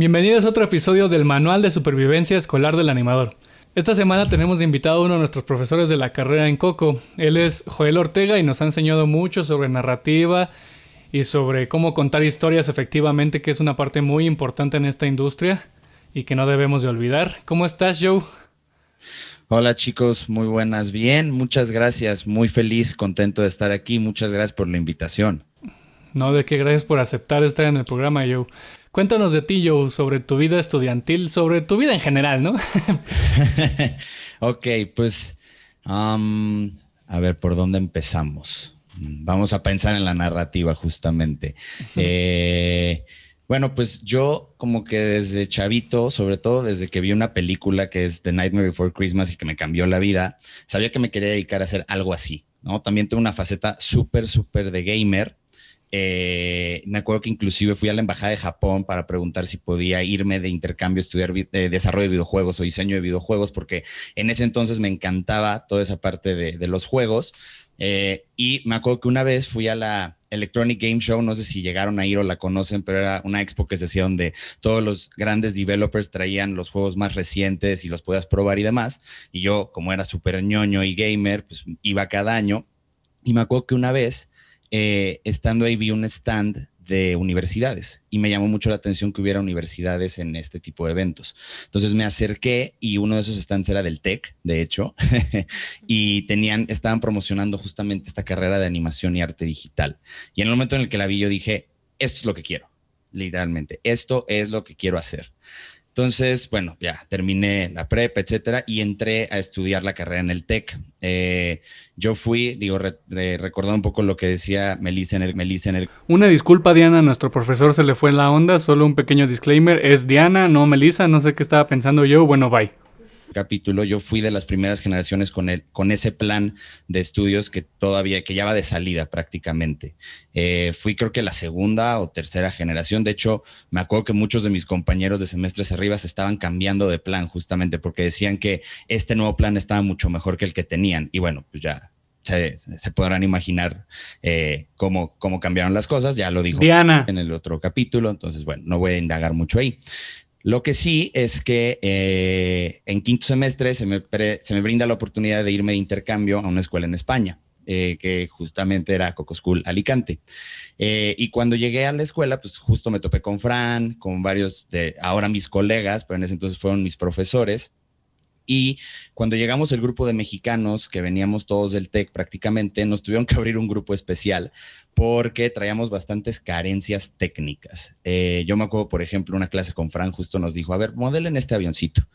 Bienvenidos a otro episodio del Manual de Supervivencia Escolar del Animador. Esta semana tenemos de invitado a uno de nuestros profesores de la carrera en Coco. Él es Joel Ortega y nos ha enseñado mucho sobre narrativa y sobre cómo contar historias efectivamente, que es una parte muy importante en esta industria y que no debemos de olvidar. ¿Cómo estás, Joe? Hola chicos, muy buenas. Bien, muchas gracias. Muy feliz, contento de estar aquí. Muchas gracias por la invitación. No, de qué, gracias por aceptar estar en el programa, Joe. Cuéntanos de ti, Joe, sobre tu vida estudiantil, sobre tu vida en general, ¿no? Ok, pues a ver, ¿por dónde empezamos? Vamos a pensar en la narrativa justamente. Bueno, pues yo como que desde chavito, sobre todo desde que vi una película que es The Nightmare Before Christmas y que me cambió la vida, sabía que me quería dedicar a hacer algo así, ¿no? También tengo una faceta súper de gamer. Me acuerdo que inclusive fui a la embajada de Japón para preguntar si podía irme de intercambio a estudiar desarrollo de videojuegos o diseño de videojuegos, porque en ese entonces me encantaba toda esa parte de los juegos. Y me acuerdo que una vez fui a la Electronic Game Show, no sé si llegaron a ir o la conocen, pero era una expo que se hacía donde todos los grandes developers traían los juegos más recientes y los podías probar y demás. Y yo, como era súper ñoño y gamer, pues iba cada año. Y me acuerdo que una vez, estando ahí, vi un stand de universidades y me llamó mucho la atención que hubiera universidades en este tipo de eventos. Entonces me acerqué y uno de esos stands era del TEC, de hecho, y estaban promocionando justamente esta carrera de animación y arte digital. Y en el momento en el que la vi, yo dije, esto es lo que quiero, literalmente, esto es lo que quiero hacer. Entonces, bueno, ya terminé la prepa, etcétera, y entré a estudiar la carrera en el TEC. Yo fui, recordando un poco lo que decía Melissa en el Una disculpa, Diana, nuestro profesor se le fue la onda, solo un pequeño disclaimer, es Diana, no Melissa, no sé qué estaba pensando yo, bueno, bye. capítulo. Yo fui de las primeras generaciones con ese plan de estudios que ya va de salida prácticamente. Fui creo que la segunda o tercera generación. De hecho, me acuerdo que muchos de mis compañeros de semestres arriba se estaban cambiando de plan justamente porque decían que este nuevo plan estaba mucho mejor que el que tenían. Y bueno, pues ya se podrán imaginar cómo cambiaron las cosas. Ya lo dijo Diana. en el otro capítulo. Entonces, bueno, no voy a indagar mucho ahí. Lo que sí es que en quinto semestre se me brinda la oportunidad de irme de intercambio a una escuela en España, que justamente era Coco School Alicante. Y cuando llegué a la escuela, pues justo me topé con Fran, con varios de ahora mis colegas, pero en ese entonces fueron mis profesores. Y cuando llegamos el grupo de mexicanos, que veníamos todos del TEC prácticamente, nos tuvieron que abrir un grupo especial porque traíamos bastantes carencias técnicas. Yo me acuerdo, por ejemplo, una clase con Fran justo nos dijo, a ver, modelen este avioncito.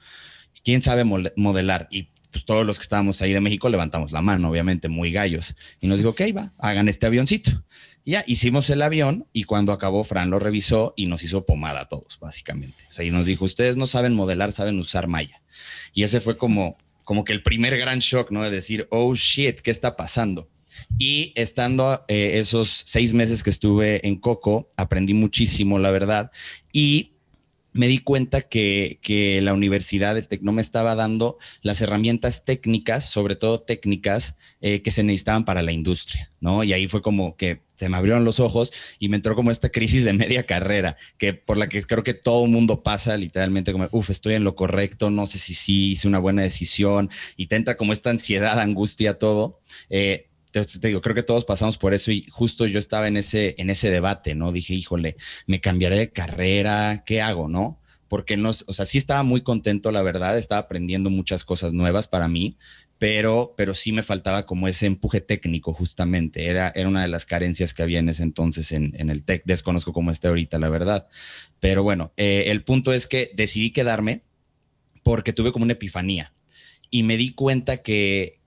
¿Quién sabe modelar? Y pues todos los que estábamos ahí de México levantamos la mano, obviamente, muy gallos. Y nos dijo, ok, va, hagan este avioncito. Y ya hicimos el avión y cuando acabó, Fran lo revisó y nos hizo pomada a todos, básicamente. O sea, y nos dijo, ustedes no saben modelar, saben usar malla. Y ese fue como que el primer gran shock, ¿no? De decir, oh shit, ¿qué está pasando? Y estando esos 6 meses que estuve en Coco, aprendí muchísimo, la verdad. Y me di cuenta que la universidad, el TEC, no me estaba dando las herramientas técnicas, sobre todo técnicas, que se necesitaban para la industria, ¿no? Y ahí fue como que se me abrieron los ojos y me entró como esta crisis de media carrera, que por la que creo que todo mundo pasa literalmente como, estoy en lo correcto, no sé si sí hice una buena decisión, y te entra como esta ansiedad, angustia, todo. Te digo, creo que todos pasamos por eso y justo yo estaba en ese debate, ¿no? Dije, híjole, me cambiaré de carrera, ¿qué hago, no? Porque no, o sea, sí estaba muy contento, la verdad, estaba aprendiendo muchas cosas nuevas para mí, pero sí me faltaba como ese empuje técnico, justamente. Era una de las carencias que había en ese entonces en el TEC. Desconozco cómo esté ahorita, la verdad. Pero bueno, el punto es que decidí quedarme porque tuve como una epifanía y me di cuenta que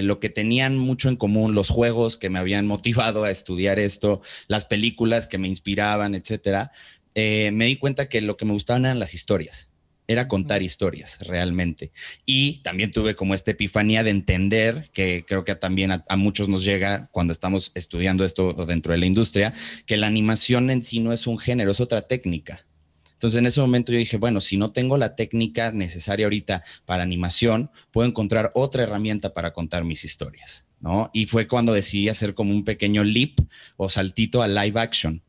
lo que tenían mucho en común, los juegos que me habían motivado a estudiar esto, las películas que me inspiraban, etcétera, me di cuenta que lo que me gustaban eran las historias. Era contar historias realmente. Y también tuve como esta epifanía de entender, que creo que también a muchos nos llega cuando estamos estudiando esto dentro de la industria, que la animación en sí no es un género, es otra técnica. Entonces en ese momento yo dije, bueno, si no tengo la técnica necesaria ahorita para animación, puedo encontrar otra herramienta para contar mis historias, ¿no? Y fue cuando decidí hacer como un pequeño leap o saltito a live action.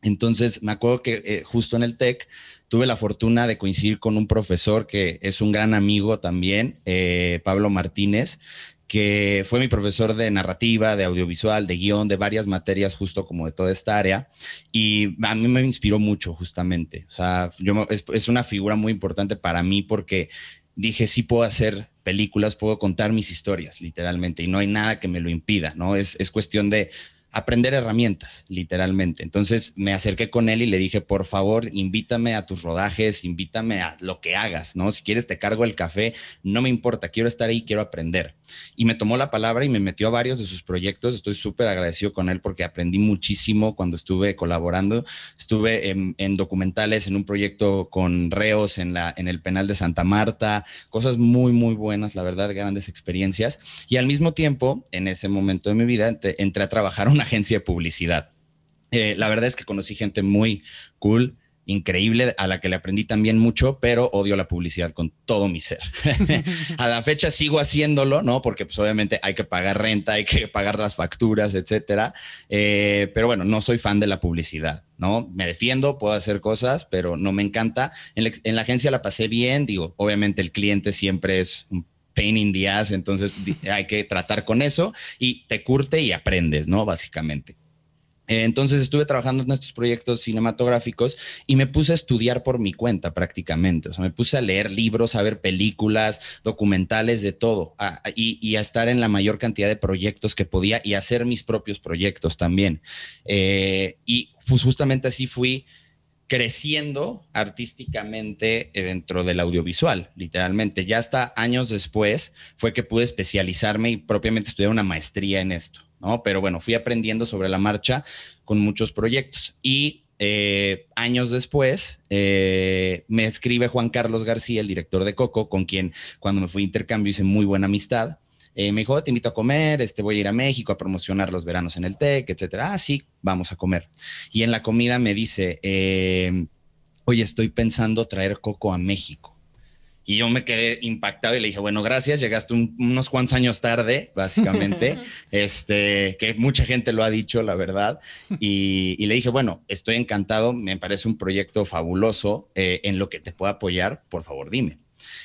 Entonces, me acuerdo que justo en el TEC tuve la fortuna de coincidir con un profesor que es un gran amigo también, Pablo Martínez, que fue mi profesor de narrativa, de audiovisual, de guión, de varias materias, justo como de toda esta área. Y a mí me inspiró mucho, justamente. O sea, es una figura muy importante para mí porque dije, sí puedo hacer películas, puedo contar mis historias, literalmente, y no hay nada que me lo impida, ¿no? Es cuestión de aprender herramientas, literalmente. Entonces me acerqué con él y le dije, por favor, invítame a tus rodajes, invítame a lo que hagas, ¿no? Si quieres te cargo el café, no me importa, quiero estar ahí, quiero aprender. Y me tomó la palabra y me metió a varios de sus proyectos. Estoy súper agradecido con él porque aprendí muchísimo cuando estuve colaborando. Estuve en documentales, en un proyecto con reos en el penal de Santa Marta, cosas muy, muy buenas, la verdad, grandes experiencias. Y al mismo tiempo, en ese momento de mi vida, entré a trabajar a una agencia de publicidad. La verdad es que conocí gente muy cool, increíble, a la que le aprendí también mucho, pero odio la publicidad con todo mi ser. A la fecha sigo haciéndolo, ¿no? Porque pues obviamente hay que pagar renta, hay que pagar las facturas, etcétera. Pero bueno, no soy fan de la publicidad, ¿no? Me defiendo, puedo hacer cosas, pero no me encanta. En la agencia la pasé bien, digo, obviamente el cliente siempre es un pain in the ass, entonces hay que tratar con eso y te curte y aprendes, ¿no? Básicamente. Entonces estuve trabajando en estos proyectos cinematográficos y me puse a estudiar por mi cuenta prácticamente. O sea, me puse a leer libros, a ver películas, documentales, de todo, y a estar en la mayor cantidad de proyectos que podía y hacer mis propios proyectos también. Y pues justamente así fui creciendo artísticamente dentro del audiovisual, literalmente. Ya hasta años después fue que pude especializarme y propiamente estudiar una maestría en esto, ¿no? Pero bueno, fui aprendiendo sobre la marcha con muchos proyectos. Y años después me escribe Juan Carlos García, el director de Coco, con quien cuando me fui a intercambio hice muy buena amistad. Me dijo, te invito a comer, voy a ir a México a promocionar los veranos en el TEC, etcétera. Ah, sí, vamos a comer. Y en la comida me dice, oye, estoy pensando traer Coco a México. Y yo me quedé impactado y le dije, bueno, gracias, llegaste unos cuantos años tarde, básicamente, que mucha gente lo ha dicho, la verdad. Y le dije, bueno, estoy encantado, me parece un proyecto fabuloso, en lo que te pueda apoyar, por favor, dime.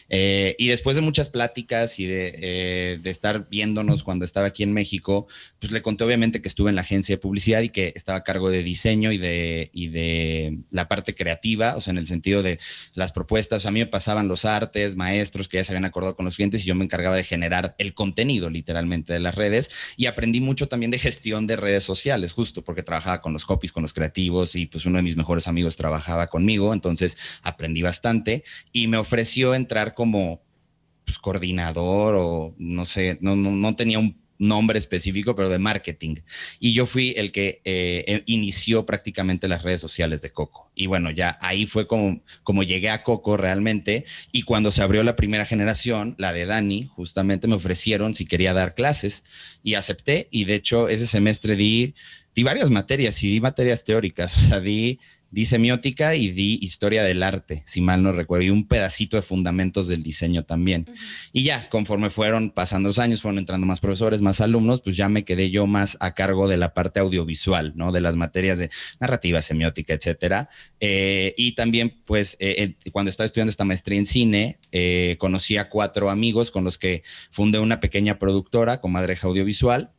Y después de muchas pláticas y de estar viéndonos cuando estaba aquí en México, pues le conté obviamente que estuve en la agencia de publicidad y que estaba a cargo de diseño y de la parte creativa, o sea, en el sentido de las propuestas. A mí me pasaban los artes, maestros que ya se habían acordado con los clientes y yo me encargaba de generar el contenido literalmente de las redes y aprendí mucho también de gestión de redes sociales, justo porque trabajaba con los copies, con los creativos y pues uno de mis mejores amigos trabajaba conmigo, entonces aprendí bastante y me ofreció entrar como pues, coordinador o no sé, no tenía un nombre específico, pero de marketing. Y yo fui el que inició prácticamente las redes sociales de Coco. Y bueno, ya ahí fue como llegué a Coco realmente. Y cuando se abrió la primera generación, la de Dani, justamente me ofrecieron si quería dar clases y acepté. Y de hecho, ese semestre di varias materias y di materias teóricas. O sea, di semiótica y di historia del arte, si mal no recuerdo, y un pedacito de fundamentos del diseño también. Uh-huh. Y ya, conforme fueron pasando los años, fueron entrando más profesores, más alumnos, pues ya me quedé yo más a cargo de la parte audiovisual, ¿no? De las materias de narrativa, semiótica, etcétera. Y también, pues, cuando estaba estudiando esta maestría en cine, conocí a 4 amigos con los que fundé una pequeña productora, Comadreja Audiovisual.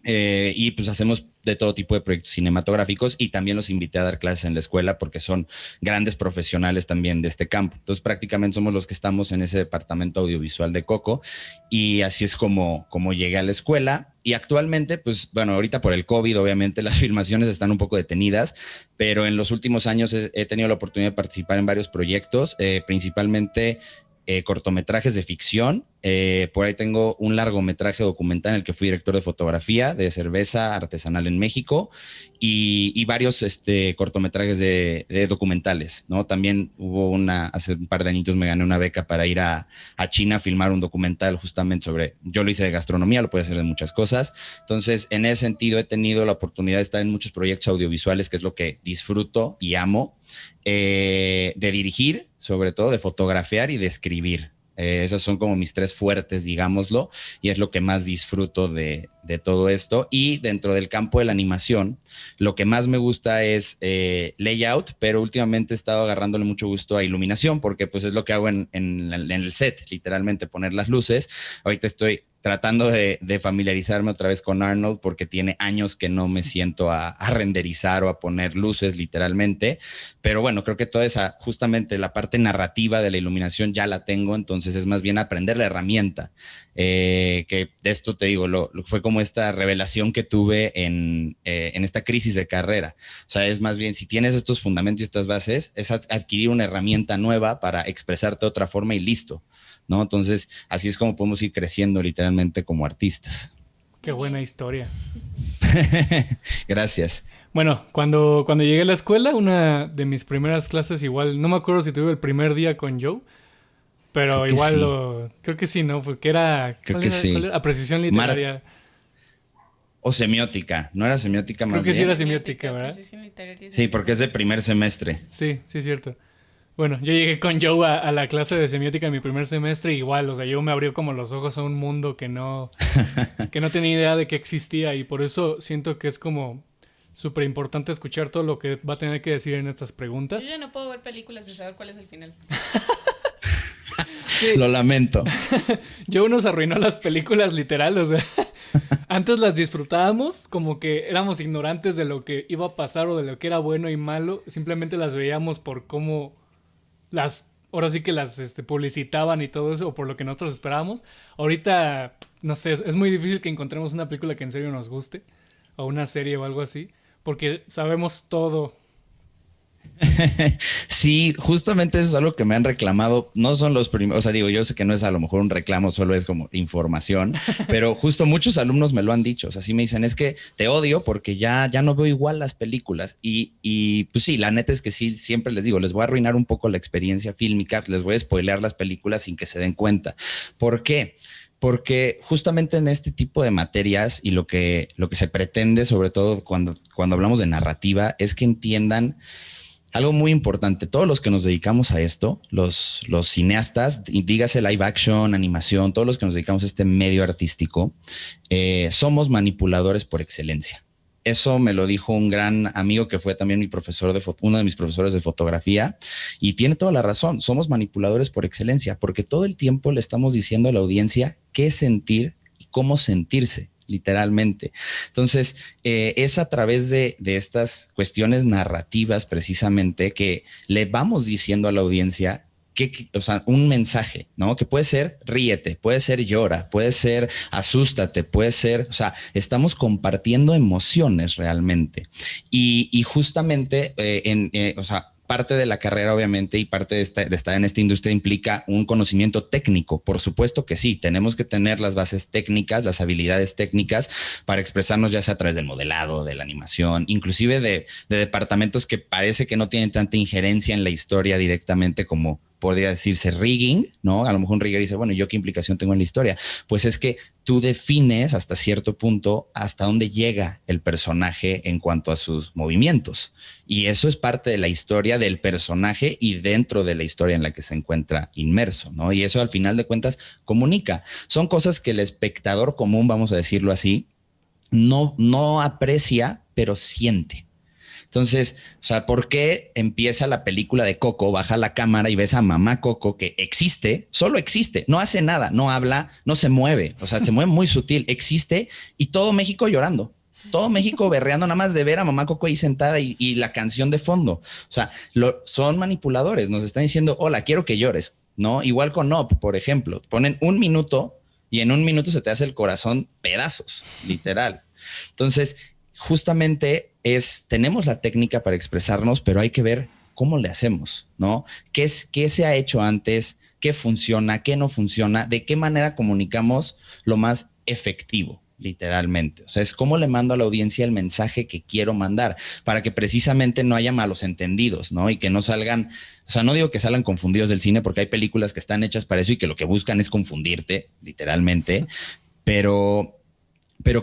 Y pues hacemos de todo tipo de proyectos cinematográficos y también los invité a dar clases en la escuela porque son grandes profesionales también de este campo. Entonces prácticamente somos los que estamos en ese departamento audiovisual de Coco y así es como llegué a la escuela. Y actualmente, pues bueno, ahorita por el COVID obviamente las filmaciones están un poco detenidas, pero en los últimos años he tenido la oportunidad de participar en varios proyectos, principalmente cortometrajes de ficción. Por ahí tengo un largometraje documental en el que fui director de fotografía de cerveza artesanal en México y varios cortometrajes de documentales, ¿no? También hubo hace un par de añitos me gané una beca para ir a China a filmar un documental justamente yo lo hice de gastronomía, lo puedo hacer de muchas cosas. Entonces, en ese sentido he tenido la oportunidad de estar en muchos proyectos audiovisuales, que es lo que disfruto y amo, de dirigir, sobre todo de fotografiar y de escribir. Esas son como mis tres fuertes, digámoslo, y es lo que más disfruto de todo esto. Y dentro del campo de la animación, lo que más me gusta es layout, pero últimamente he estado agarrándole mucho gusto a iluminación, porque pues es lo que hago en el set, literalmente poner las luces. Ahorita estoy tratando de familiarizarme otra vez con Arnold porque tiene años que no me siento a renderizar o a poner luces literalmente, pero bueno, creo que toda esa, justamente la parte narrativa de la iluminación ya la tengo, entonces es más bien aprender la herramienta, que de esto te digo, fue como esta revelación que tuve en esta crisis de carrera, o sea, es más bien si tienes estos fundamentos y estas bases, es adquirir una herramienta nueva para expresarte de otra forma y listo. ¿No? Entonces, así es como podemos ir creciendo literalmente como artistas. Qué buena historia. Gracias. Bueno, cuando llegué a la escuela, una de mis primeras clases igual, no me acuerdo si tuve el primer día con Joe, pero igual sí. Creo que sí, ¿no? Porque era... Creo que sí. ¿cuál era? Apreciación literaria. O semiótica, ¿no era semiótica más bien? Creo que sí era semiótica, ¿verdad? Sí, porque es de primer semestre. Sí, es cierto. Bueno, yo llegué con Joe a la clase de semiótica en mi primer semestre igual, o sea, Joe me abrió como los ojos a un mundo que no tenía idea de que existía y por eso siento que es como súper importante escuchar todo lo que va a tener que decir en estas preguntas. Yo ya no puedo ver películas sin saber cuál es el final. Sí. Lo lamento. Joe nos arruinó las películas literal, o sea, antes las disfrutábamos como que éramos ignorantes de lo que iba a pasar o de lo que era bueno y malo, simplemente las veíamos por cómo... ahora sí que las publicitaban y todo eso, o por lo que nosotros esperábamos. Ahorita, no sé, es muy difícil que encontremos una película que en serio nos guste, o una serie o algo así, porque sabemos todo. Sí, justamente eso es algo que me han reclamado. No son los primeros, o sea, digo, yo sé que no es a lo mejor un reclamo, solo es como información, pero justo muchos alumnos me lo han dicho. O sea, sí me dicen, es que te odio porque ya no veo igual las películas. Y pues sí, la neta es que sí, siempre les digo, les voy a arruinar un poco la experiencia fílmica, les voy a spoilear las películas sin que se den cuenta. ¿Por qué? Porque justamente en este tipo de materias y lo que se pretende, sobre todo cuando hablamos de narrativa, es que entiendan algo muy importante. Todos los que nos dedicamos a esto, los cineastas, dígase live action, animación, todos los que nos dedicamos a este medio artístico, somos manipuladores por excelencia. Eso me lo dijo un gran amigo que fue también mi profesor uno de mis profesores de fotografía, y tiene toda la razón. Somos manipuladores por excelencia, porque todo el tiempo le estamos diciendo a la audiencia qué sentir y cómo sentirse, literalmente. Entonces, es a través de estas cuestiones narrativas precisamente que le vamos diciendo a la audiencia o sea, un mensaje, ¿no? Que puede ser ríete, puede ser llora, puede ser asústate, puede ser, o sea, estamos compartiendo emociones realmente. Y justamente, o sea, parte de la carrera, obviamente, y parte de estar en esta industria implica un conocimiento técnico. Por supuesto que sí, tenemos que tener las bases técnicas, las habilidades técnicas para expresarnos, ya sea a través del modelado, de la animación, inclusive de departamentos que parece que no tienen tanta injerencia en la historia directamente como podría decirse rigging, ¿no? A lo mejor un rigger dice, bueno, ¿yo qué implicación tengo en la historia? Pues es que tú defines hasta cierto punto hasta dónde llega el personaje en cuanto a sus movimientos. Y eso es parte de la historia del personaje y dentro de la historia en la que se encuentra inmerso, ¿no? Y eso al final de cuentas comunica. Son cosas que el espectador común, vamos a decirlo así, no aprecia, pero siente. Entonces, o sea, ¿por qué empieza la película de Coco, baja la cámara y ves a mamá Coco que existe, solo existe, no hace nada, no habla, no se mueve, o sea, se mueve muy sutil, existe y todo México llorando, todo México berreando nada más de ver a mamá Coco ahí sentada y la canción de fondo? O sea, son manipuladores, nos están diciendo, hola, quiero que llores, ¿no? Igual con Up, por ejemplo, ponen 1 minuto y en 1 minuto se te hace el corazón pedazos, literal. Entonces, justamente tenemos la técnica para expresarnos, pero hay que ver cómo le hacemos, ¿no? ¿Qué se ha hecho antes? ¿Qué funciona? ¿Qué no funciona? ¿De qué manera comunicamos lo más efectivo? Literalmente. O sea, es cómo le mando a la audiencia el mensaje que quiero mandar para que precisamente no haya malos entendidos, ¿no? Y que no salgan, o sea, no digo que salgan confundidos del cine porque hay películas que están hechas para eso y que lo que buscan es confundirte, literalmente, pero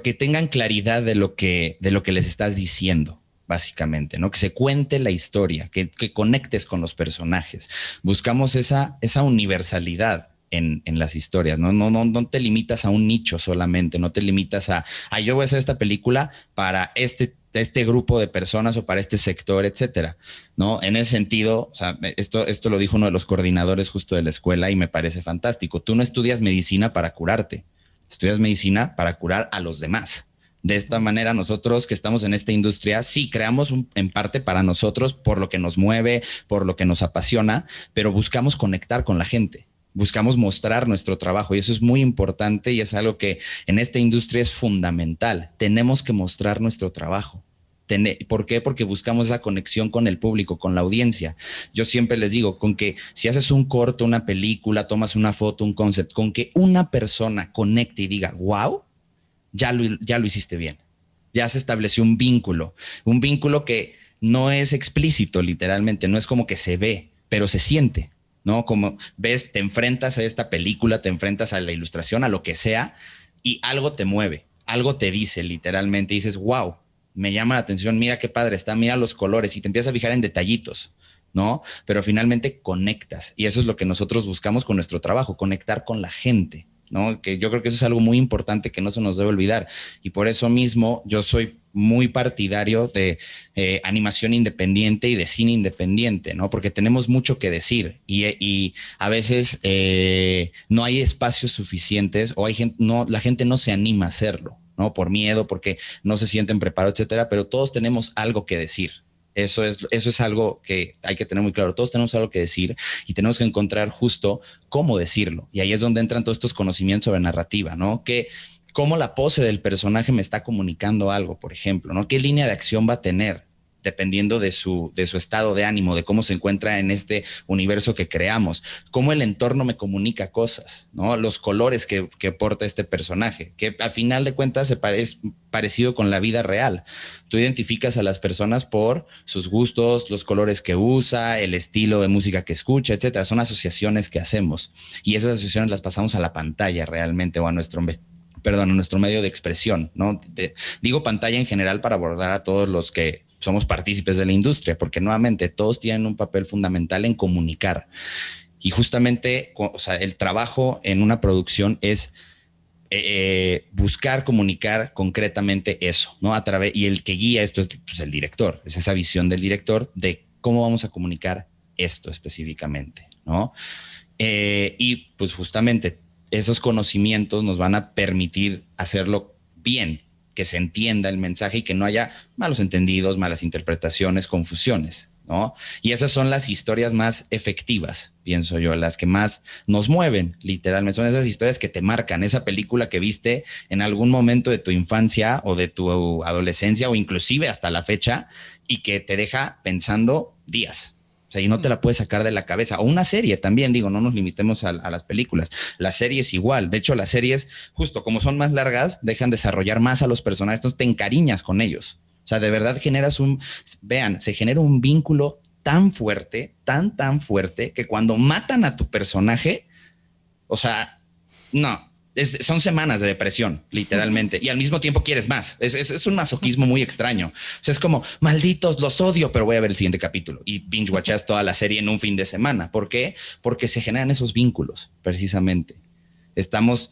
que tengan claridad de lo que les estás diciendo, básicamente, ¿no? Que se cuente la historia, que conectes con los personajes. Buscamos esa universalidad, en las historias, ¿no? No te limitas a un nicho solamente, no te limitas a yo voy a hacer esta película para este grupo de personas o para este sector, etcétera, ¿no? En ese sentido, o sea, esto lo dijo uno de los coordinadores justo de la escuela y me parece fantástico. Tú no estudias medicina para curarte, estudias medicina para curar a los demás. De esta manera, nosotros que estamos en esta industria, sí creamos en parte para nosotros, por lo que nos mueve, por lo que nos apasiona, pero buscamos conectar con la gente. Buscamos mostrar nuestro trabajo y eso es muy importante y es algo que en esta industria es fundamental. Tenemos que mostrar nuestro trabajo. ¿Por qué? Porque buscamos esa conexión con el público, con la audiencia. Yo siempre les digo, con que si haces un corto, una película, tomas una foto, un concept, con que una persona conecte y diga, wow, ya lo hiciste bien. Ya se estableció un vínculo que no es explícito literalmente, no es como que se ve, pero se siente, ¿no? Como ves, te enfrentas a esta película, te enfrentas a la ilustración, a lo que sea, y algo te mueve, algo te dice literalmente, y dices, wow, me llama la atención, mira qué padre está, mira los colores, y te empiezas a fijar en detallitos, ¿no? Pero finalmente conectas, y eso es lo que nosotros buscamos con nuestro trabajo, conectar con la gente, ¿no? Que yo creo que eso es algo muy importante que no se nos debe olvidar. Y por eso mismo yo soy muy partidario de animación independiente y de cine independiente, ¿no? Porque tenemos mucho que decir y a veces no hay espacios suficientes o la gente no se anima a hacerlo, ¿no? Por miedo, porque no se sienten preparados, etcétera, pero todos tenemos algo que decir. Eso es algo que hay que tener muy claro. Todos tenemos algo que decir y tenemos que encontrar justo cómo decirlo. Y ahí es donde entran todos estos conocimientos sobre narrativa, ¿no? Cómo la pose del personaje me está comunicando algo, por ejemplo, ¿no? ¿Qué línea de acción va a tener? Dependiendo de su estado de ánimo, de cómo se encuentra en este universo que creamos, cómo el entorno me comunica cosas, ¿no? Los colores que porta este personaje, que a final de cuentas es parecido con la vida real. Tú identificas a las personas por sus gustos, los colores que usa, el estilo de música que escucha, etcétera. Son asociaciones que hacemos y esas asociaciones las pasamos a la pantalla realmente o a nuestro medio de expresión, ¿no? Digo pantalla en general para abordar a todos los que somos partícipes de la industria, porque nuevamente todos tienen un papel fundamental en comunicar. Y justamente, o sea, el trabajo en una producción es buscar comunicar concretamente eso, ¿no? Y el que guía esto es pues, el director, es esa visión del director de cómo vamos a comunicar esto específicamente, ¿no? Y pues justamente esos conocimientos nos van a permitir hacerlo bien, que se entienda el mensaje y que no haya malos entendidos, malas interpretaciones, confusiones, ¿no? Y esas son las historias más efectivas, pienso yo, las que más nos mueven, literalmente. Son esas historias que te marcan, esa película que viste en algún momento de tu infancia o de tu adolescencia o inclusive hasta la fecha y que te deja pensando días. O sea, y no te la puedes sacar de la cabeza. O una serie también, digo, no nos limitemos a las películas. Las series igual. De hecho, las series, justo como son más largas, dejan desarrollar más a los personajes, entonces te encariñas con ellos. O sea, de verdad se genera un vínculo tan fuerte, tan fuerte, que cuando matan a tu personaje, o sea, no. Son semanas de depresión, literalmente. Y al mismo tiempo quieres más. Es un masoquismo muy extraño. O sea, es como, malditos, los odio, pero voy a ver el siguiente capítulo. Y binge-watchas toda la serie en un fin de semana. ¿Por qué? Porque se generan esos vínculos, precisamente. Estamos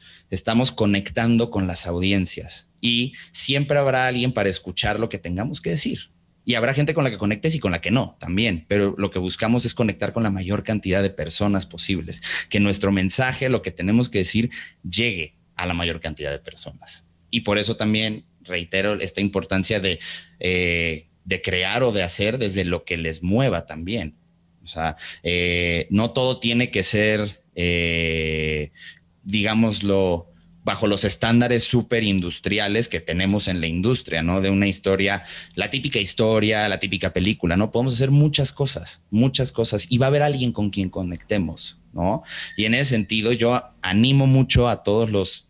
conectando con las audiencias. Y siempre habrá alguien para escuchar lo que tengamos que decir. Y habrá gente con la que conectes y con la que no, también. Pero lo que buscamos es conectar con la mayor cantidad de personas posibles. Que nuestro mensaje, lo que tenemos que decir, llegue a la mayor cantidad de personas. Y por eso también reitero esta importancia de crear o de hacer desde lo que les mueva también. O sea, no todo tiene que ser, digámoslo, bajo los estándares súper industriales que tenemos en la industria, ¿no? De una historia, la típica película, ¿no? Podemos hacer muchas cosas y va a haber alguien con quien conectemos, ¿no? Y en ese sentido yo animo mucho a todos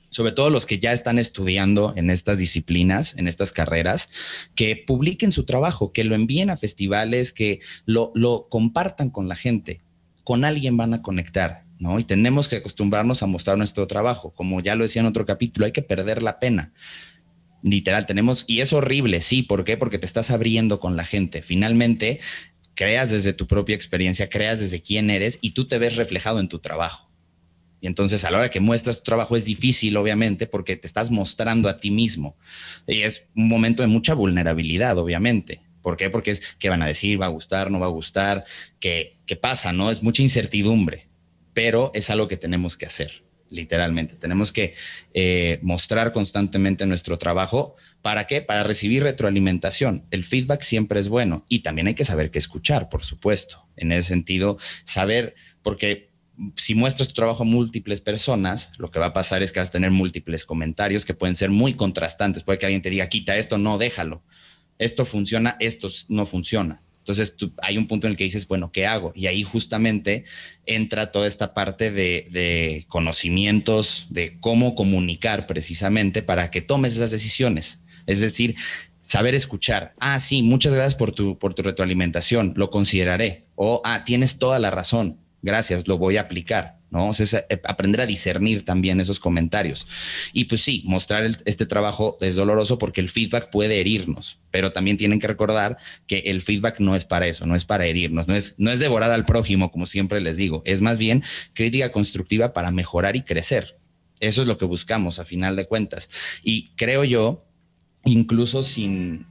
sobre todo los que ya están estudiando en estas disciplinas, en estas carreras, que publiquen su trabajo, que lo envíen a festivales, que lo compartan con la gente, con alguien van a conectar, ¿no? Y tenemos que acostumbrarnos a mostrar nuestro trabajo. Como ya lo decía en otro capítulo, hay que perder la pena. Literal, y es horrible, sí. ¿Por qué? Porque te estás abriendo con la gente. Finalmente, creas desde tu propia experiencia, creas desde quién eres y tú te ves reflejado en tu trabajo. Y entonces a la hora que muestras tu trabajo es difícil, obviamente, porque te estás mostrando a ti mismo. Y es un momento de mucha vulnerabilidad, obviamente. ¿Por qué? Porque es qué van a decir, va a gustar, no va a gustar, qué pasa, ¿no? Es mucha incertidumbre, pero es algo que tenemos que hacer, literalmente. Tenemos que mostrar constantemente nuestro trabajo. ¿Para qué? Para recibir retroalimentación. El feedback siempre es bueno y también hay que saber qué escuchar, por supuesto. En ese sentido, saber, porque si muestras tu trabajo a múltiples personas, lo que va a pasar es que vas a tener múltiples comentarios que pueden ser muy contrastantes. Puede que alguien te diga, quita esto, no, déjalo. Esto funciona, esto no funciona. Entonces hay un punto en el que dices, bueno, ¿qué hago? Y ahí justamente entra toda esta parte de conocimientos, de cómo comunicar precisamente para que tomes esas decisiones. Es decir, saber escuchar. Ah, sí, muchas gracias por tu retroalimentación, lo consideraré. O, tienes toda la razón, gracias, lo voy a aplicar, ¿no? O sea, es aprender a discernir también esos comentarios. Y pues sí, mostrar este trabajo es doloroso porque el feedback puede herirnos, pero también tienen que recordar que el feedback no es para eso, no es para herirnos, no es devorar al prójimo, como siempre les digo, es más bien crítica constructiva para mejorar y crecer. Eso es lo que buscamos a final de cuentas. Y creo yo, incluso sin,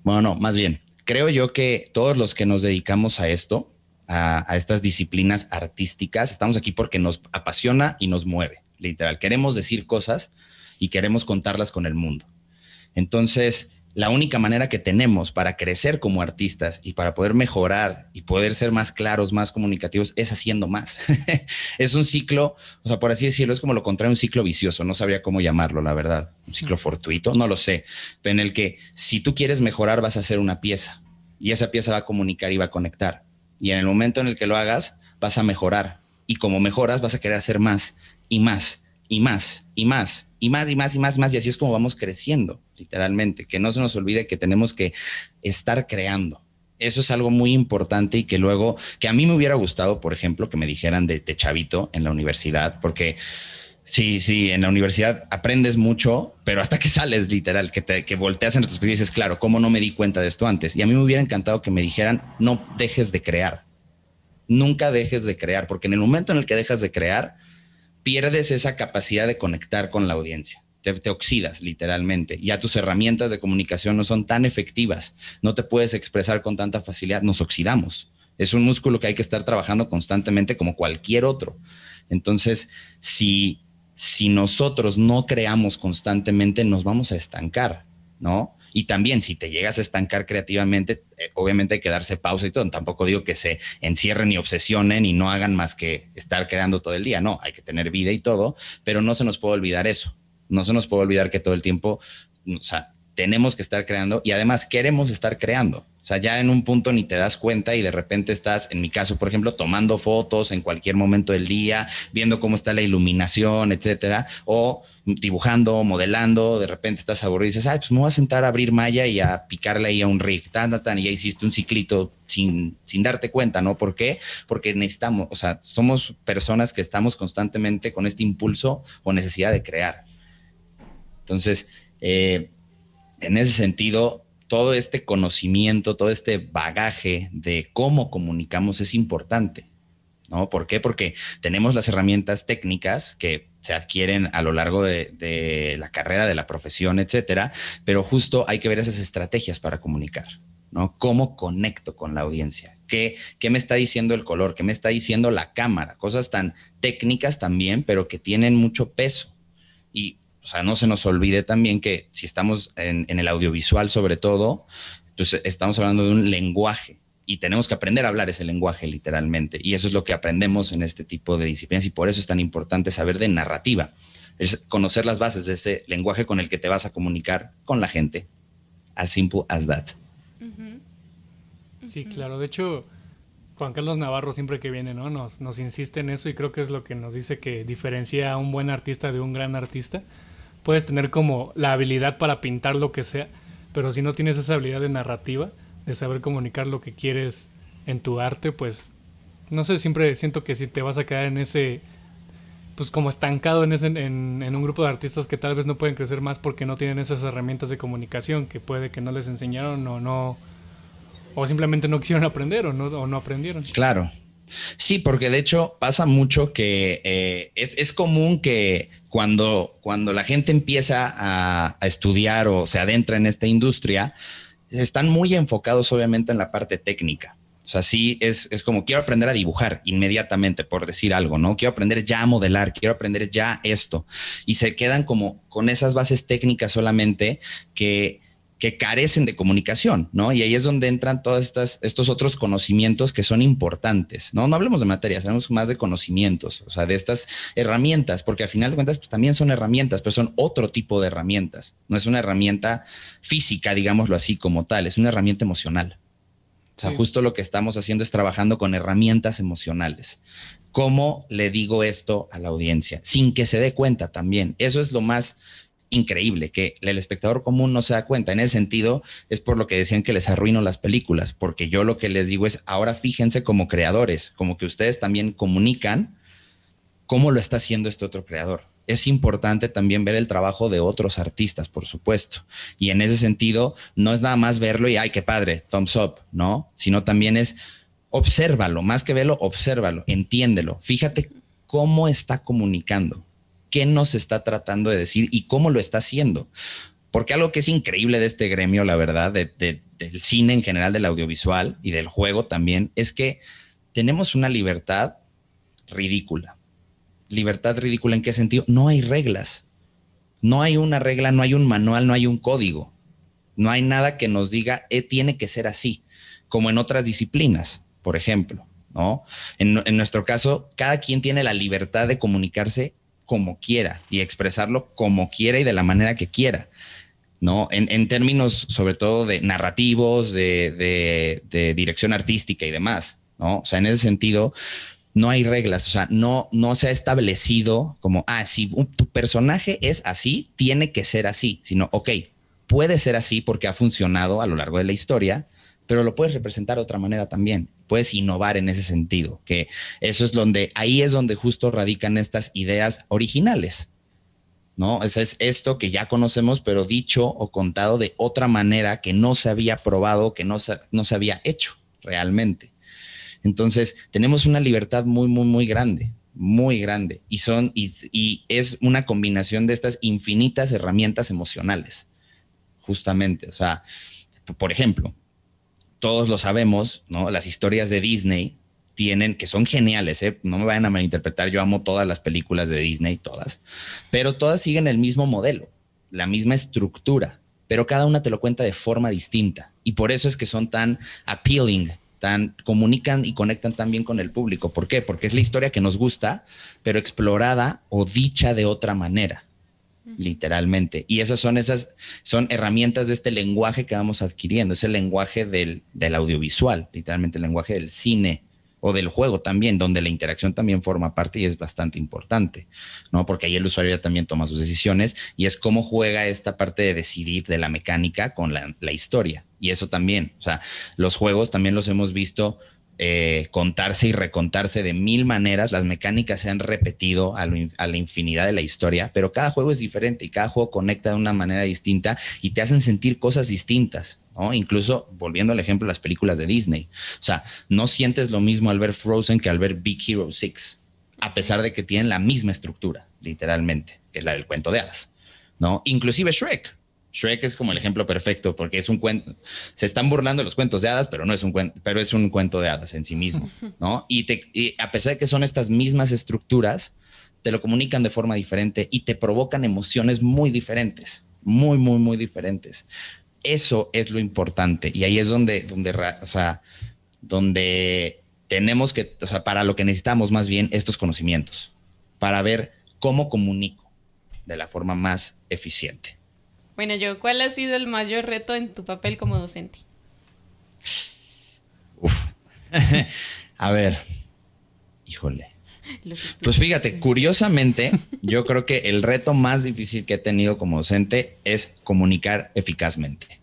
bueno, no, más bien, creo yo que todos los que nos dedicamos a esto, a estas disciplinas artísticas, estamos aquí porque nos apasiona y nos mueve, literal. Queremos decir cosas y queremos contarlas con el mundo. Entonces, la única manera que tenemos para crecer como artistas y para poder mejorar y poder ser más claros, más comunicativos, es haciendo más. Es un ciclo, o sea, por así decirlo, es como lo contrario, un ciclo vicioso. No sabría cómo llamarlo, la verdad. Un ciclo fortuito, no lo sé. Pero en el que si tú quieres mejorar, vas a hacer una pieza y esa pieza va a comunicar y va a conectar. Y en el momento en el que lo hagas, vas a mejorar. Y como mejoras, vas a querer hacer más y más y más y más y más y más y más y más. Y así es como vamos creciendo, literalmente. Que no se nos olvide que tenemos que estar creando. Eso es algo muy importante y que luego, que a mí me hubiera gustado, por ejemplo, que me dijeran de chavito en la universidad, porque sí, en la universidad aprendes mucho, pero hasta que sales, literal, que volteas en retrospectiva y dices, claro, ¿cómo no me di cuenta de esto antes? Y a mí me hubiera encantado que me dijeran, no dejes de crear, nunca dejes de crear, porque en el momento en el que dejas de crear, pierdes esa capacidad de conectar con la audiencia. Te oxidas, literalmente. Ya tus herramientas de comunicación no son tan efectivas, no te puedes expresar con tanta facilidad, nos oxidamos. Es un músculo que hay que estar trabajando constantemente como cualquier otro. Entonces, si nosotros no creamos constantemente, nos vamos a estancar, ¿no? Y también si te llegas a estancar creativamente, obviamente hay que darse pausa y todo. Tampoco digo que se encierren y obsesionen y no hagan más que estar creando todo el día. No, hay que tener vida y todo, pero no se nos puede olvidar eso. No se nos puede olvidar que todo el tiempo, o sea, tenemos que estar creando y además queremos estar creando. O sea, ya en un punto ni te das cuenta y de repente estás, en mi caso, por ejemplo, tomando fotos en cualquier momento del día, viendo cómo está la iluminación, etcétera, o dibujando, modelando, de repente estás aburrido y dices, pues me voy a sentar a abrir Maya y a picarle ahí a un rig, y ya hiciste un ciclito sin darte cuenta, ¿no? ¿Por qué? Porque necesitamos, o sea, somos personas que estamos constantemente con este impulso o necesidad de crear. Entonces, en ese sentido, todo este conocimiento, todo este bagaje de cómo comunicamos es importante, ¿no? ¿Por qué? Porque tenemos las herramientas técnicas que se adquieren a lo largo de la carrera, de la profesión, etcétera, pero justo hay que ver esas estrategias para comunicar, ¿no? ¿Cómo conecto con la audiencia? ¿Qué me está diciendo el color? ¿Qué me está diciendo la cámara? Cosas tan técnicas también, pero que tienen mucho peso. Y o sea, no se nos olvide también que si estamos en el audiovisual sobre todo, pues estamos hablando de un lenguaje y tenemos que aprender a hablar ese lenguaje literalmente. Y eso es lo que aprendemos en este tipo de disciplinas y por eso es tan importante saber de narrativa. Es conocer las bases de ese lenguaje con el que te vas a comunicar con la gente. As simple as that. Sí, claro. De hecho, Juan Carlos Navarro siempre que viene, ¿no? Nos insiste en eso y creo que es lo que nos dice que diferencia a un buen artista de un gran artista. Puedes tener como la habilidad para pintar lo que sea, pero si no tienes esa habilidad de narrativa, de saber comunicar lo que quieres en tu arte, pues no sé, siempre siento que si te vas a quedar en ese, pues como estancado en un grupo de artistas que tal vez no pueden crecer más porque no tienen esas herramientas de comunicación que puede que no les enseñaron o simplemente no quisieron aprender o no aprendieron. Claro. Sí, porque de hecho pasa mucho que es común que cuando la gente empieza a estudiar o se adentra en esta industria, están muy enfocados obviamente en la parte técnica. O sea, sí, es como quiero aprender a dibujar inmediatamente, por decir algo, ¿no? Quiero aprender ya a modelar, quiero aprender ya esto. Y se quedan como con esas bases técnicas solamente que carecen de comunicación, ¿no? Y ahí es donde entran todos estos otros conocimientos que son importantes, ¿no? No hablemos de materias, hablemos más de conocimientos, o sea, de estas herramientas, porque al final de cuentas pues, también son herramientas, pero son otro tipo de herramientas. No es una herramienta física, digámoslo así, como tal, es una herramienta emocional. O sea, justo lo que estamos haciendo es trabajando con herramientas emocionales. ¿Cómo le digo esto a la audiencia? Sin que se dé cuenta también. Eso es lo más increíble, que el espectador común no se da cuenta. En ese sentido, es por lo que decían que les arruino las películas, porque yo lo que les digo es, ahora fíjense como creadores, como que ustedes también comunican cómo lo está haciendo este otro creador. Es importante también ver el trabajo de otros artistas, por supuesto. Y en ese sentido, no es nada más verlo y, ay, qué padre, thumbs up, ¿no? Sino también es, obsérvalo, más que verlo, obsérvalo, entiéndelo. Fíjate cómo está comunicando, qué nos está tratando de decir y cómo lo está haciendo. Porque algo que es increíble de este gremio, la verdad, del cine en general, del audiovisual y del juego también, es que tenemos una libertad ridícula. ¿Libertad ridícula en qué sentido? No hay reglas. No hay una regla, no hay un manual, no hay un código. No hay nada que nos diga, tiene que ser así, como en otras disciplinas, por ejemplo, ¿no? En nuestro caso, cada quien tiene la libertad de comunicarse como quiera y expresarlo como quiera y de la manera que quiera, ¿no? En términos, sobre todo, de narrativos, de dirección artística y demás, ¿no? O sea, en ese sentido, no hay reglas, o sea, no se ha establecido como, si tu personaje es así, tiene que ser así, sino, ok, puede ser así porque ha funcionado a lo largo de la historia, pero lo puedes representar de otra manera también. Puedes innovar en ese sentido, que eso es ahí es donde justo radican estas ideas originales, ¿no? Eso es esto que ya conocemos, pero dicho o contado de otra manera que no se había probado, que no se había hecho realmente. Entonces, tenemos una libertad muy, muy, muy grande, muy grande. Y es una combinación de estas infinitas herramientas emocionales, justamente. O sea, por ejemplo, todos lo sabemos, ¿no? Las historias de Disney que son geniales, ¿eh? No me vayan a malinterpretar, yo amo todas las películas de Disney, todas, pero todas siguen el mismo modelo, la misma estructura, pero cada una te lo cuenta de forma distinta. Y por eso es que son tan appealing, comunican y conectan tan bien con el público. ¿Por qué? Porque es la historia que nos gusta, pero explorada o dicha de otra manera. Literalmente. Y esas son herramientas de este lenguaje que vamos adquiriendo. Es el lenguaje del audiovisual, literalmente el lenguaje del cine o del juego también, donde la interacción también forma parte y es bastante importante, ¿no? Porque ahí el usuario ya también toma sus decisiones y es cómo juega esta parte de decidir de la mecánica con la historia. Y eso también, o sea, los juegos también los hemos visto contarse y recontarse de mil maneras. Las mecánicas se han repetido a la infinidad de la historia, pero cada juego es diferente y cada juego conecta de una manera distinta y te hacen sentir cosas distintas, ¿no? Incluso volviendo al ejemplo de las películas de Disney. O sea, no sientes lo mismo al ver Frozen que al ver Big Hero 6, a pesar de que tienen la misma estructura, literalmente, que es la del cuento de hadas, ¿no? Inclusive Shrek. Shrek es como el ejemplo perfecto porque es un cuento. Se están burlando de los cuentos de hadas, pero no es un cuento, pero es un cuento de hadas en sí mismo, ¿no? Y a pesar de que son estas mismas estructuras, te lo comunican de forma diferente y te provocan emociones muy diferentes, muy, muy, muy diferentes. Eso es lo importante y ahí es donde tenemos que, o sea, para lo que necesitamos más bien estos conocimientos, para ver cómo comunico de la forma más eficiente. Bueno, ¿cuál ha sido el mayor reto en tu papel como docente? A ver, híjole. Pues fíjate, curiosamente, yo creo que el reto más difícil que he tenido como docente es comunicar eficazmente.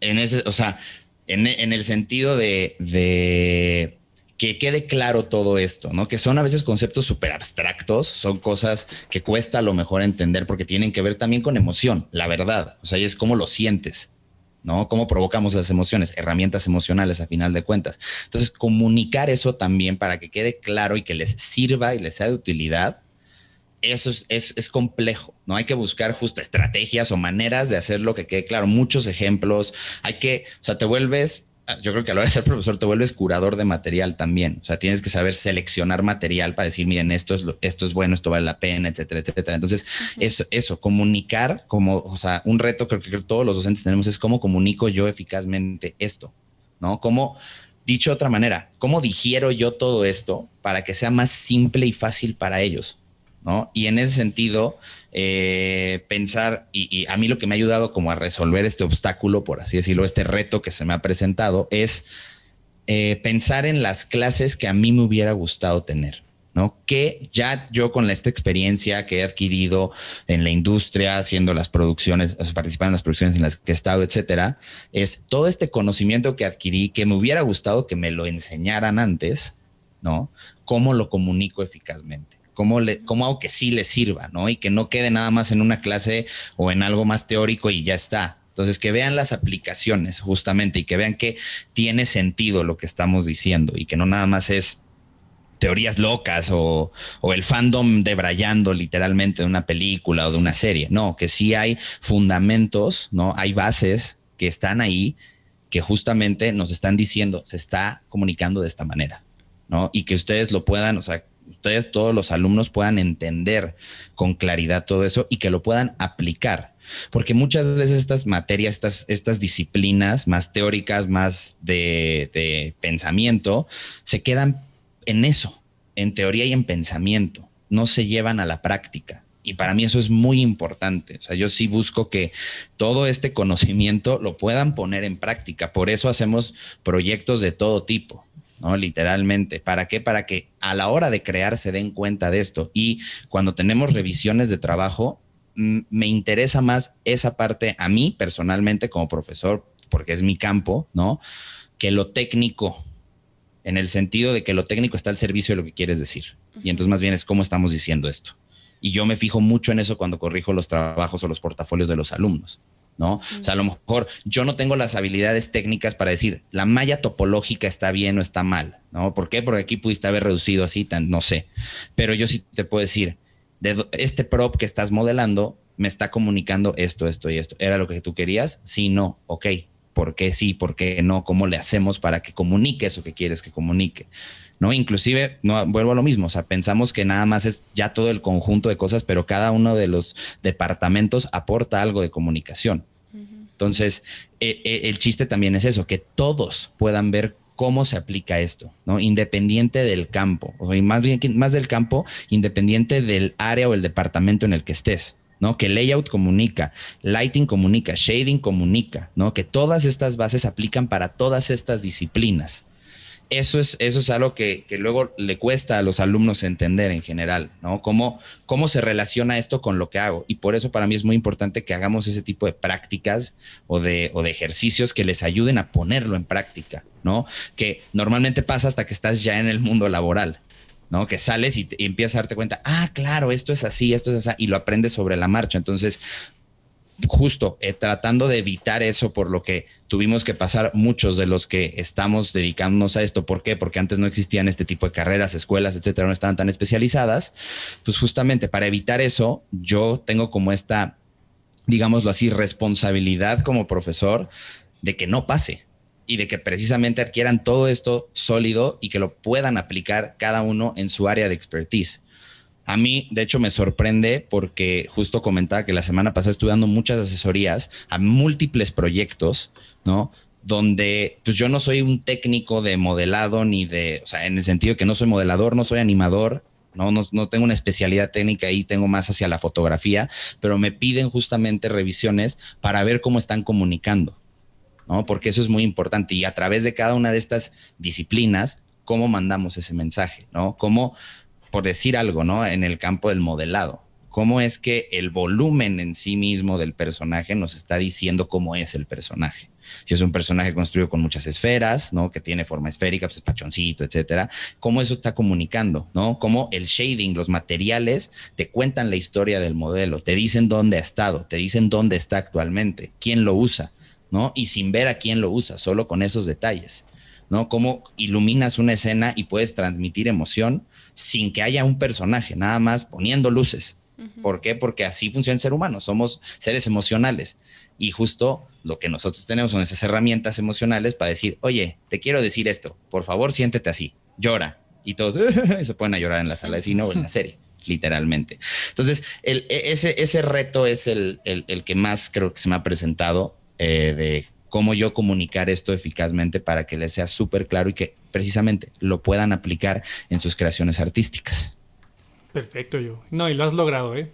En el sentido de que quede claro todo esto, ¿no? Que son a veces conceptos súper abstractos, son cosas que cuesta a lo mejor entender porque tienen que ver también con emoción, la verdad. O sea, y es cómo lo sientes, ¿no? ¿Cómo provocamos esas emociones? Herramientas emocionales a final de cuentas. Entonces, comunicar eso también para que quede claro y que les sirva y les sea de utilidad, eso es complejo, ¿no? Hay que buscar justo estrategias o maneras de hacerlo que quede claro. Muchos ejemplos. O sea, te vuelves, yo creo que a la hora de ser profesor te vuelves curador de material también. O sea, tienes que saber seleccionar material para decir, miren, esto es bueno, esto vale la pena, etcétera, etcétera. Entonces, eso, comunicar o sea, un reto creo que todos los docentes tenemos es cómo comunico yo eficazmente esto, ¿no? Dicho de otra manera, ¿cómo digiero yo todo esto para que sea más simple y fácil para ellos? ¿No? Y en ese sentido, pensar, y a mí lo que me ha ayudado como a resolver este obstáculo, por así decirlo, este reto que se me ha presentado, es pensar en las clases que a mí me hubiera gustado tener, ¿no? Que ya yo con esta experiencia que he adquirido en la industria, haciendo las producciones, o sea, participando en las producciones en las que he estado, etcétera, es todo este conocimiento que adquirí, que me hubiera gustado que me lo enseñaran antes, ¿no? ¿Cómo lo comunico eficazmente? ¿Cómo hago que sí le sirva, ¿no? Y que no quede nada más en una clase o en algo más teórico y ya está. Entonces, que vean las aplicaciones justamente y que vean que tiene sentido lo que estamos diciendo y que no nada más es teorías locas o el fandom debrayando literalmente de una película o de una serie. No, que sí hay fundamentos, ¿no? Hay bases que están ahí que justamente nos están diciendo, se está comunicando de esta manera, ¿no? Y que ustedes lo puedan, o sea, ustedes, todos los alumnos, puedan entender con claridad todo eso y que lo puedan aplicar. Porque muchas veces estas materias, estas disciplinas más teóricas, más de pensamiento, se quedan en eso, en teoría y en pensamiento. No se llevan a la práctica. Y para mí eso es muy importante. O sea, yo sí busco que todo este conocimiento lo puedan poner en práctica. Por eso hacemos proyectos de todo tipo, ¿no? Literalmente. ¿Para qué? Para que a la hora de crear se den cuenta de esto. Y cuando tenemos revisiones de trabajo, me interesa más esa parte a mí personalmente como profesor, porque es mi campo, ¿no? Que lo técnico, en el sentido de que lo técnico está al servicio de lo que quieres decir. Y entonces más bien es cómo estamos diciendo esto. Y yo me fijo mucho en eso cuando corrijo los trabajos o los portafolios de los alumnos, ¿no? O sea, a lo mejor yo no tengo las habilidades técnicas para decir la malla topológica está bien o está mal, ¿no? ¿Por qué? Porque aquí pudiste haber reducido así, no sé. Pero yo sí te puedo decir, este prop que estás modelando me está comunicando esto, esto y esto. ¿Era lo que tú querías? Sí, no, ok. ¿Por qué sí? ¿Por qué no? ¿Cómo le hacemos para que comunique eso que quieres que comunique? ¿No? Inclusive, no, vuelvo a lo mismo, o sea, pensamos que nada más es ya todo el conjunto de cosas, pero cada uno de los departamentos aporta algo de comunicación. Entonces, el chiste también es eso, que todos puedan ver cómo se aplica esto, ¿no? Independiente del campo, o más del campo, independiente del área o el departamento en el que estés, ¿no? Que layout comunica, lighting comunica, shading comunica, ¿no? Que todas estas bases aplican para todas estas disciplinas. Eso es algo que luego le cuesta a los alumnos entender en general, ¿no? Cómo se relaciona esto con lo que hago. Y por eso para mí es muy importante que hagamos ese tipo de prácticas o de ejercicios que les ayuden a ponerlo en práctica, ¿no? Que normalmente pasa hasta que estás ya en el mundo laboral, ¿no? Que sales y empiezas a darte cuenta, claro, esto es así, y lo aprendes sobre la marcha. Entonces, justo tratando de evitar eso, por lo que tuvimos que pasar muchos de los que estamos dedicándonos a esto. ¿Por qué? Porque antes no existían este tipo de carreras, escuelas, etcétera, no estaban tan especializadas. Pues justamente para evitar eso, yo tengo como esta, digámoslo así, responsabilidad como profesor de que no pase y de que precisamente adquieran todo esto sólido y que lo puedan aplicar cada uno en su área de expertise. A mí, de hecho, me sorprende porque justo comentaba que la semana pasada estuve dando muchas asesorías a múltiples proyectos, ¿no? Donde pues yo no soy un técnico de modelado o sea, en el sentido que no soy modelador, no soy animador, no tengo una especialidad técnica ahí, tengo más hacia la fotografía, pero me piden justamente revisiones para ver cómo están comunicando, ¿no? Porque eso es muy importante y a través de cada una de estas disciplinas, cómo mandamos ese mensaje, ¿no? Por decir algo, ¿no? En el campo del modelado, ¿cómo es que el volumen en sí mismo del personaje nos está diciendo cómo es el personaje? Si es un personaje construido con muchas esferas, ¿no? Que tiene forma esférica, pues es pachoncito, etcétera. ¿Cómo eso está comunicando, ¿no? Cómo el shading, los materiales, te cuentan la historia del modelo, te dicen dónde ha estado, te dicen dónde está actualmente, quién lo usa, ¿no? Y sin ver a quién lo usa, solo con esos detalles, ¿no? Cómo iluminas una escena y puedes transmitir emoción sin que haya un personaje, nada más poniendo luces. ¿Por qué? Porque así funciona el ser humano, somos seres emocionales y justo lo que nosotros tenemos son esas herramientas emocionales para decir, oye, te quiero decir esto, por favor siéntete así, llora, y todos se ponen a llorar en la sala de cine o en la serie, literalmente. Entonces, ese reto es el que más creo que se me ha presentado, de cómo yo comunicar esto eficazmente para que les sea súper claro y que precisamente lo puedan aplicar en sus creaciones artísticas. Perfecto, yo. No, y lo has logrado, ¿eh?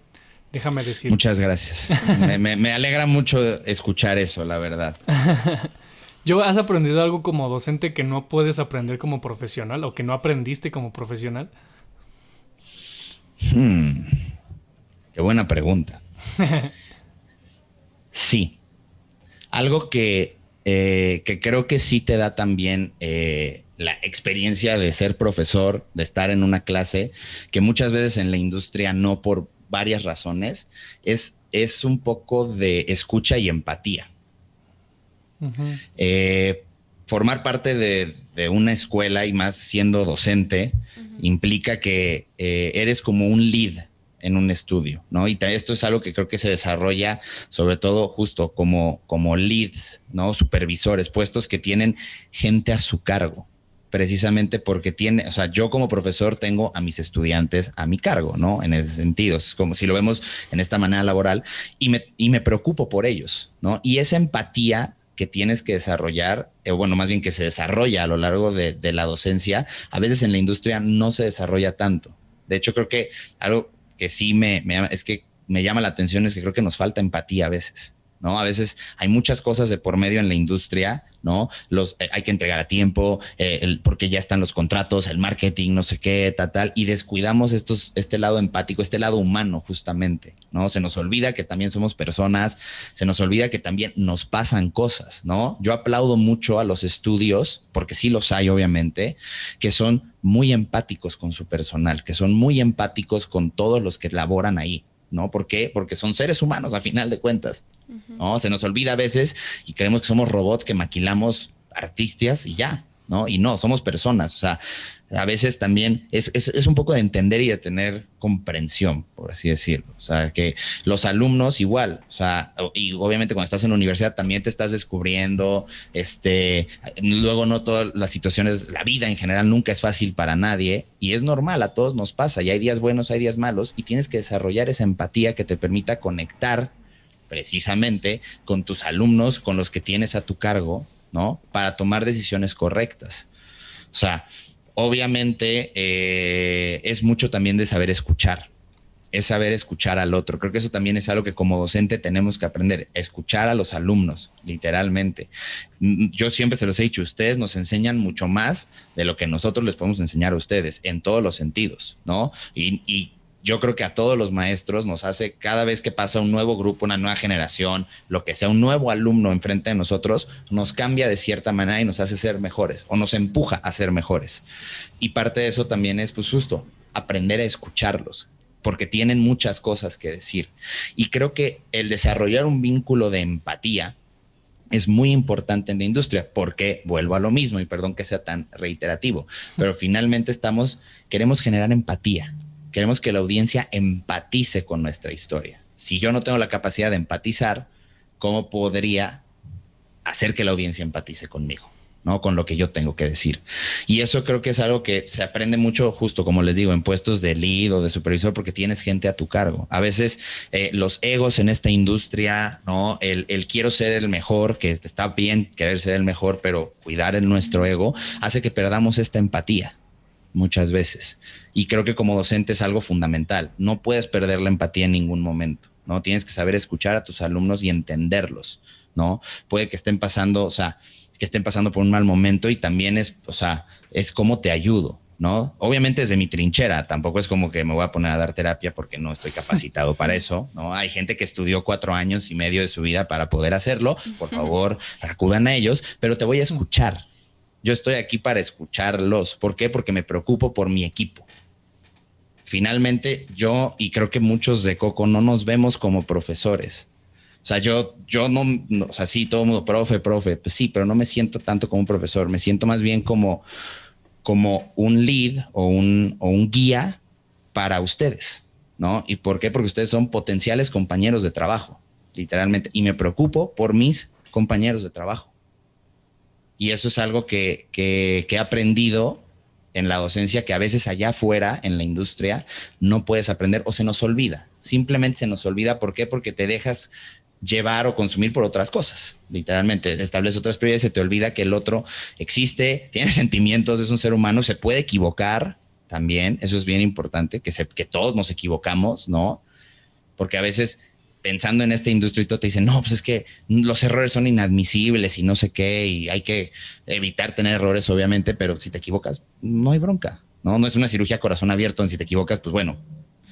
Déjame decir. Muchas gracias. me alegra mucho escuchar eso, la verdad. ¿Yo has aprendido algo como docente que no puedes aprender como profesional o que no aprendiste como profesional? Qué buena pregunta. Sí. Algo que creo que sí te da también la experiencia de ser profesor, de estar en una clase, que muchas veces en la industria no, por varias razones, es un poco de escucha y empatía. Formar parte de una escuela y más siendo docente implica que eres como un lead en un estudio, ¿no? Y esto es algo que creo que se desarrolla sobre todo justo como leads, ¿no? Supervisores, puestos que tienen gente a su cargo, precisamente porque o sea, yo como profesor tengo a mis estudiantes a mi cargo, ¿no? En ese sentido, es como si lo vemos en esta manera laboral y me preocupo por ellos, ¿no? Y esa empatía que tienes que desarrollar, bueno, más bien que se desarrolla a lo largo de la docencia, a veces en la industria no se desarrolla tanto. De hecho, creo que algo que sí me llama la atención es que creo que nos falta empatía a veces, ¿no? A veces hay muchas cosas de por medio en la industria, ¿no? Hay que entregar a tiempo, porque ya están los contratos, el marketing, no sé qué, tal, y descuidamos este lado empático, este lado humano, justamente, ¿no? Se nos olvida que también somos personas, se nos olvida que también nos pasan cosas, ¿no? Yo aplaudo mucho a los estudios, porque sí los hay, obviamente, que son muy empáticos con su personal, que son muy empáticos con todos los que laboran ahí, ¿no? ¿Por qué? Porque son seres humanos, a final de cuentas, ¿no? Se nos olvida a veces y creemos que somos robots que maquilamos artistas y ya, ¿no? Y no, somos personas. O sea, a veces también es un poco de entender y de tener comprensión, por así decirlo. O sea, que los alumnos igual, o sea, y obviamente cuando estás en la universidad también te estás descubriendo, luego no todas las situaciones, la vida en general nunca es fácil para nadie y es normal, a todos nos pasa y hay días buenos, hay días malos y tienes que desarrollar esa empatía que te permita conectar precisamente con tus alumnos, con los que tienes a tu cargo, ¿no? Para tomar decisiones correctas. O sea, obviamente es mucho también de saber escuchar, es saber escuchar al otro. Creo que eso también es algo que como docente tenemos que aprender, escuchar a los alumnos, literalmente. Yo siempre se los he dicho, ustedes nos enseñan mucho más de lo que nosotros les podemos enseñar a ustedes, en todos los sentidos, ¿no? Y yo creo que a todos los maestros nos hace, cada vez que pasa un nuevo grupo, una nueva generación, lo que sea, un nuevo alumno enfrente de nosotros, nos cambia de cierta manera y nos hace ser mejores o nos empuja a ser mejores. Y parte de eso también es, pues justo, aprender a escucharlos, porque tienen muchas cosas que decir. Y creo que el desarrollar un vínculo de empatía es muy importante en la industria, porque vuelvo a lo mismo, y perdón que sea tan reiterativo, pero finalmente queremos generar empatía. Queremos que la audiencia empatice con nuestra historia. Si yo no tengo la capacidad de empatizar, ¿cómo podría hacer que la audiencia empatice conmigo, ¿no? Con lo que yo tengo que decir. Y eso creo que es algo que se aprende mucho, justo como les digo, en puestos de lead o de supervisor, porque tienes gente a tu cargo. A veces los egos en esta industria, ¿no? El quiero ser el mejor, que está bien querer ser el mejor, pero cuidar nuestro ego hace que perdamos esta empatía muchas veces. Y creo que como docente es algo fundamental. No puedes perder la empatía en ningún momento, ¿no? Tienes que saber escuchar a tus alumnos y entenderlos, ¿no? Puede que estén pasando, o sea, que estén pasando por un mal momento y también es cómo te ayudo, ¿no? Obviamente desde mi trinchera, tampoco es como que me voy a poner a dar terapia porque no estoy capacitado para eso, ¿no? Hay gente que estudió 4 años y medio de su vida para poder hacerlo. Por favor, acudan a ellos, pero te voy a escuchar. Yo estoy aquí para escucharlos. ¿Por qué? Porque me preocupo por mi equipo. Finalmente, yo y creo que muchos de Coco no nos vemos como profesores. O sea, yo no, o sea, sí, todo el mundo, profe, pues sí, pero no me siento tanto como un profesor, me siento más bien como un lead o un guía para ustedes, ¿no? ¿Y por qué? Porque ustedes son potenciales compañeros de trabajo, literalmente, y me preocupo por mis compañeros de trabajo. Y eso es algo que he aprendido en la docencia, que a veces allá afuera, en la industria, no puedes aprender o se nos olvida. Simplemente se nos olvida. ¿Por qué? Porque te dejas llevar o consumir por otras cosas. Literalmente, establece otras prioridades, se te olvida que el otro existe, tiene sentimientos, es un ser humano, se puede equivocar también. Eso es bien importante, que todos nos equivocamos, ¿no? Porque a veces pensando en esta industria y todo te dicen, no, pues es que los errores son inadmisibles y no sé qué, y hay que evitar tener errores, obviamente, pero si te equivocas, no hay bronca, ¿no? No es una cirugía a corazón abierto, si te equivocas, pues bueno,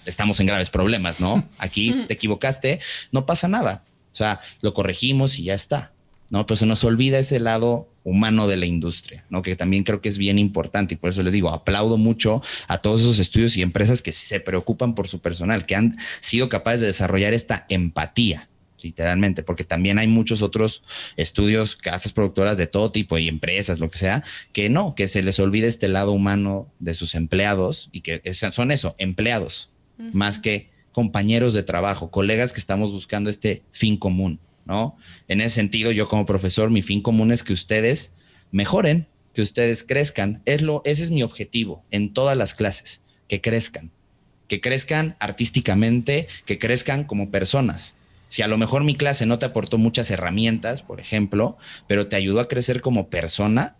estamos en graves problemas, ¿no? Aquí te equivocaste, no pasa nada. O sea, lo corregimos y ya está, ¿no? Pero se nos olvida ese lado humano de la industria, ¿no? Que también creo que es bien importante y por eso les digo, aplaudo mucho a todos esos estudios y empresas que se preocupan por su personal, que han sido capaces de desarrollar esta empatía, literalmente, porque también hay muchos otros estudios, casas productoras de todo tipo y empresas, lo que sea, que no, que se les olvide este lado humano de sus empleados y que son eso, empleados, más que compañeros de trabajo, colegas que estamos buscando este fin común, ¿no? En ese sentido, yo como profesor, mi fin común es que ustedes mejoren, que ustedes crezcan. Ese es mi objetivo en todas las clases, que crezcan artísticamente, que crezcan como personas. Si a lo mejor mi clase no te aportó muchas herramientas, por ejemplo, pero te ayudó a crecer como persona,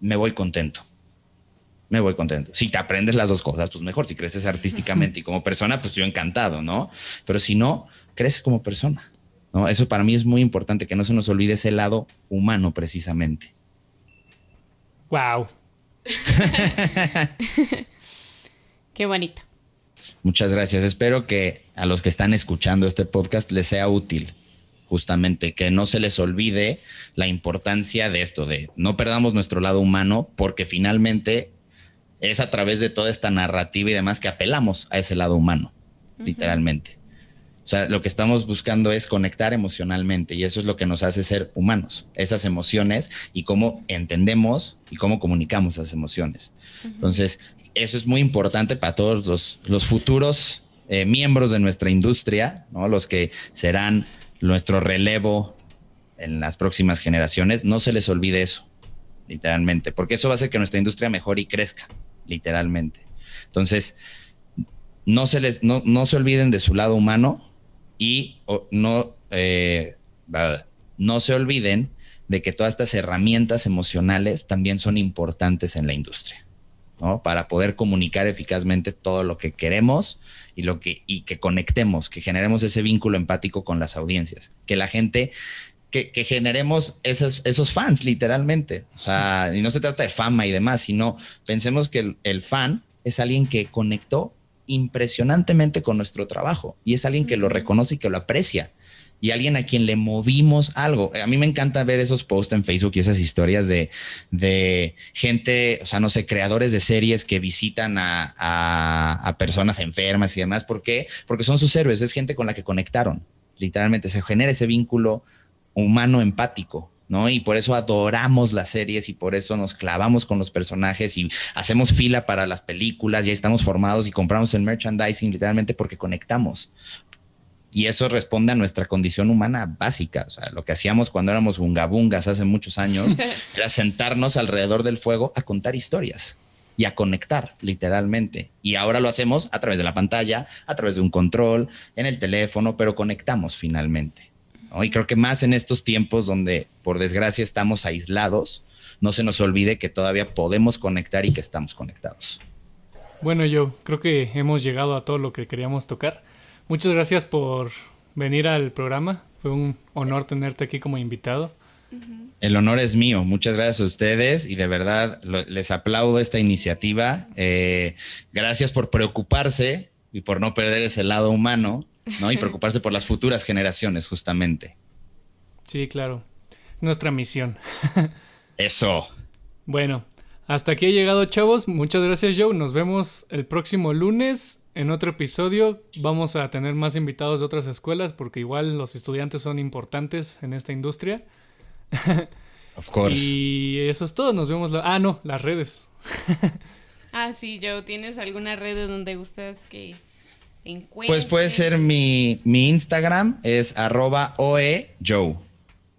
me voy contento. Si te aprendes las dos cosas, pues mejor. Si creces artísticamente y como persona, pues yo encantado, ¿no? Pero si no, crece como persona, ¿no? Eso para mí es muy importante, que no se nos olvide ese lado humano precisamente. Wow. Qué bonito. Muchas gracias. Espero que a los que están escuchando este podcast les sea útil. Justamente, que no se les olvide la importancia de esto, de no perdamos nuestro lado humano, porque finalmente es a través de toda esta narrativa y demás que apelamos a ese lado humano, literalmente. O sea, lo que estamos buscando es conectar emocionalmente y eso es lo que nos hace ser humanos, esas emociones y cómo entendemos y cómo comunicamos esas emociones. Entonces, eso es muy importante para todos los futuros miembros de nuestra industria, ¿no? Los que serán nuestro relevo en las próximas generaciones. No se les olvide eso, literalmente, porque eso va a hacer que nuestra industria mejore y crezca, literalmente. Entonces, no se olviden de su lado humano y no se olviden de que todas estas herramientas emocionales también son importantes en la industria, ¿no? Para poder comunicar eficazmente todo lo que queremos y que conectemos, que generemos ese vínculo empático con las audiencias, que la gente, que generemos esos fans, literalmente. O sea, y no se trata de fama y demás, sino pensemos que el fan es alguien que conectó impresionantemente con nuestro trabajo y es alguien que lo reconoce y que lo aprecia y alguien a quien le movimos algo. A mí me encanta ver esos posts en Facebook y esas historias de gente, o sea, no sé, creadores de series que visitan a personas enfermas y demás. ¿Por qué? Porque son sus héroes, es gente con la que conectaron. Literalmente se genera ese vínculo humano empático, ¿no? Y por eso adoramos las series y por eso nos clavamos con los personajes y hacemos fila para las películas, ya estamos formados y compramos el merchandising literalmente porque conectamos. Y eso responde a nuestra condición humana básica. O sea, lo que hacíamos cuando éramos bungabungas hace muchos años era sentarnos alrededor del fuego a contar historias y a conectar, literalmente. Y ahora lo hacemos a través de la pantalla, a través de un control, en el teléfono, pero conectamos finalmente, ¿no? Y creo que más en estos tiempos donde, por desgracia, estamos aislados, no se nos olvide que todavía podemos conectar y que estamos conectados. Bueno, yo creo que hemos llegado a todo lo que queríamos tocar. Muchas gracias por venir al programa. Fue un honor tenerte aquí como invitado. El honor es mío. Muchas gracias a ustedes y de verdad les aplaudo esta iniciativa. Gracias por preocuparse y por no perder ese lado humano, ¿no? Y preocuparse por las futuras generaciones, justamente. Sí, claro. Nuestra misión. Eso. Bueno, hasta aquí he llegado, chavos. Muchas gracias, Joe. Nos vemos el próximo lunes en otro episodio vamos a tener más invitados de otras escuelas porque igual los estudiantes son importantes en esta industria. Of course. Y eso es todo, nos vemos. Las redes. Sí, Joe, ¿tienes alguna red donde gustas que te encuentres? Pues puede ser mi Instagram, es @oejoe,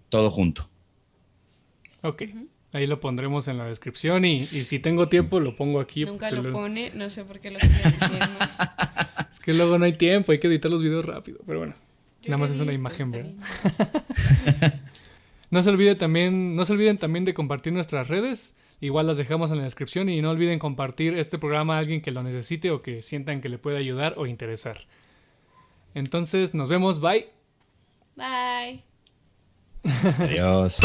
todo junto. Ok, ahí lo pondremos en la descripción y si tengo tiempo lo pongo aquí. Nunca lo pone, no sé por qué lo estoy diciendo. Es que luego no hay tiempo, hay que editar los videos rápido, pero bueno, Yo nada más lo es una edito, imagen, está ¿verdad? No se olviden también de compartir nuestras redes. Igual las dejamos en la descripción y no olviden compartir este programa a alguien que lo necesite o que sientan que le puede ayudar o interesar. Entonces, nos vemos. Bye. Bye. Adiós.